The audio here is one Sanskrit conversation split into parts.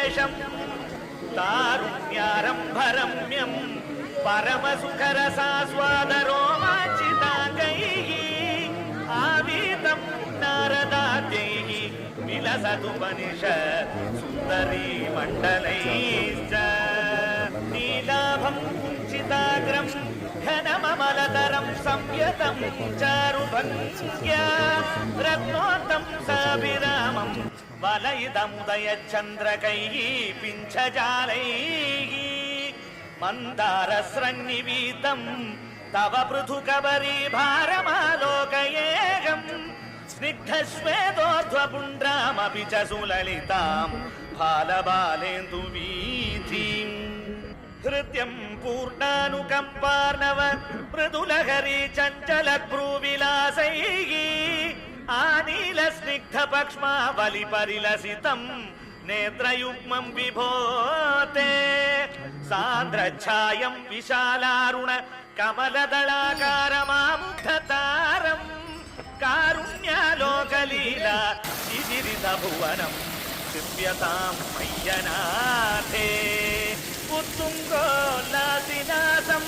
विशेषम् तारुण्यारम्भरम्यम् परमसुखरसास्वादरोमाञ्चिताङ्गैः आवीतम् नारदाद्यैः विलसदुपनिषत् सुन्दरी मण्डलैश्च नीलाभं कुञ्चिताग्रं घनममलतरं संयतं चारुभङ्ग्या रत्नोत्तं साभिरामं वलयितमुदयचन्द्रकैः पिञ्छजालैः मन्दारस्रन्निवीतं तव पृथुकबरीभारमालोकयेऽहम् स्निग्धश्वेतोध्वपुण्ड्रामपि च सुललितां फालबालेन्दुवीथीम् हृद्यं पूर्णानुकम्पार्णव मृदुलहरी चञ्चलभ्रूविलासैः आनीलस्निग्धपक्ष्मावलिपरिलसितं नेत्रयुग्मं विभोते सान्द्रच्छायं विशालारुण कमलदलाकारमामुग्धतारम् कारुण्यालोकलीला शिशिरितभुवनं दिव्यतां मय्यनाथे उत्तुङ्गोल्लासिनासं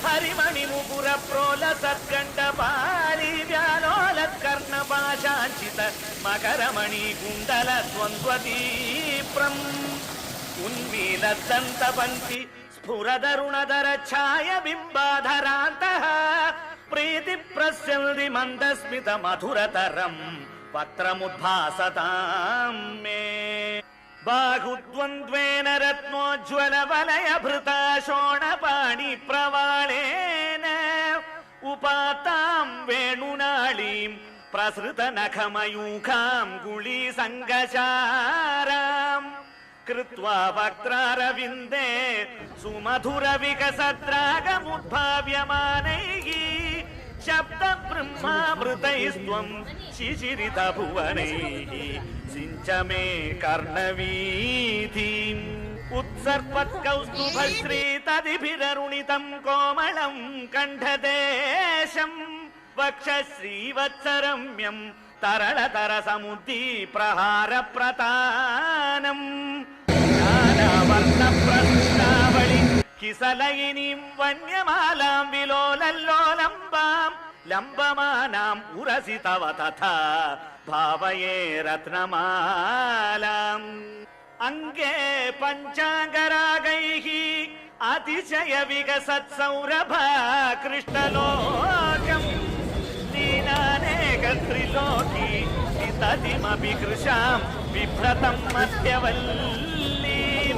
हरिमणिमुकुरप्रोलसत्कण्ठपाली व्यालोलत्कर्णपाशाञ्चित मकरमणिकुण्डलद्वन्द्वतीप्रम् उन्मीलद्दन्तपङ्क्ति स्फुरदरुणधरच्छायबिम्बाधरान्तः प्रीतिप्रस्यल्दि मन्दस्मितमधुरतरं वक्त्रमुद्भासतां मे बाहुद्वन्द्वेन रत्नोज्ज्वलवलयभृता शोणपाणि प्रवाळेन उपातां वेणुनाळीं प्रसृतनखमयूखां गुळीसङ्गशाराम् कृत्वा वक्त्रारविन्दे सुमधुरविकसद्रागमुद्भाव्यमानैः शब्दब्रह्मामृतैस्त्वं शिशिरितभुवनैः सिञ्च मे कर्णवीथीम् उत्सर्पत्कौस्तुभश्रीतदिभिररुणितं कोमलं कण्ठदेशं वक्षश्रीवत्सरम्यं तरलतरसमुद्दीप्रहारप्रतानम् नानावर्णप्रसृष्टावळि किसलयिनीं वन्यमालां विलोलल्लोलम्बां लम्बमानाम् उरसि तव तथा भावये रत्नमालाम् अङ्गे पञ्चाङ्गरागैः अतिशय विकसत्सौरभा कृष्णलोकम् नीनानेकत्रिलोकी तदिमपि कृशां बिभ्रतं मध्यवल्लीं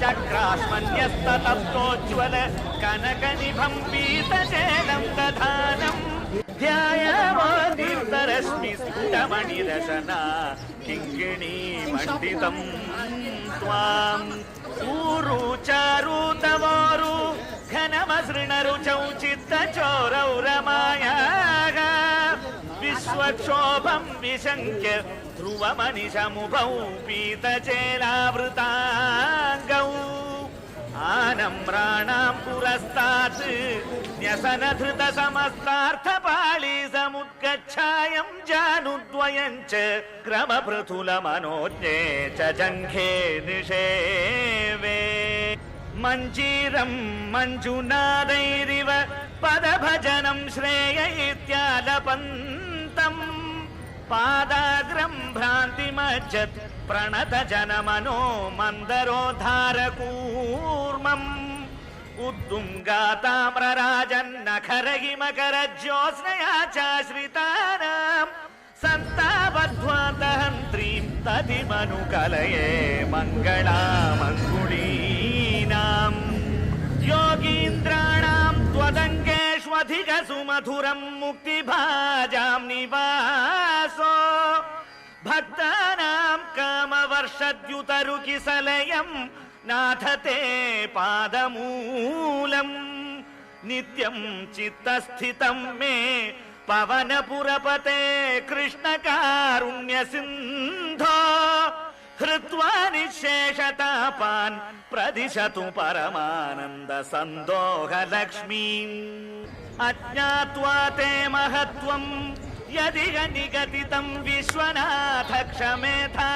शक्राश्मन्यस्ततप्तोज्ज्वल कनकनिभं पीतशैलं दधानं ध्यायामो दीप्तरश्मि स्फुटमणिरशना किङ्किणीमण्डितं त्वाम् ऊरु चारु तवोरु घनमसृणरुचौ चित्तचोरौ रमायाः विश्वक्षोभं विशङ्क्य ध्रुवमनिशमुभौ पीतचेलावृताङ्गौ आनम्राणां पुरस्तात् न्यसनधृतसमस्तार्थपाळी समुद्गच्छायं जानुद्वयं च क्रमपृथुलमनोज्ञे च जङ्घे निषेवे मञ्जीरं मञ्जुनादैरिव पदभजनं श्रेययित्यालपन्तम् पादाग्रं भ्रान्तिमज्जत् प्रणतजनमनो मन्दरोद्धारकूर्मम् उद्दुङ्गाताम्रराजन्नखरहिमकरज्योत्स्नया चाश्रितानां सन्तापध्वान्तहन्त्रीं तदिमनुकलये मङ्गलामङ्गुलीनाम् योगीन्द्राणां त्वदङ्गेष्वधिकसुमधुरं मुक्तिभाजां निवासो भक्तानां कामवर्षद्युतरुकिसलयं नाथते पादमूलम् नित्यं चित्तस्थितं मे पवनपुरपते कृष्णकारुण्यसिन्धो हृत्वा निःशेषतापान् प्रदिशतु परमानन्दसन्दोहलक्ष्मीम् अज्ञात्वा ते महत्त्वं यदि निगदितं विश्वनाथ क्षमेथा।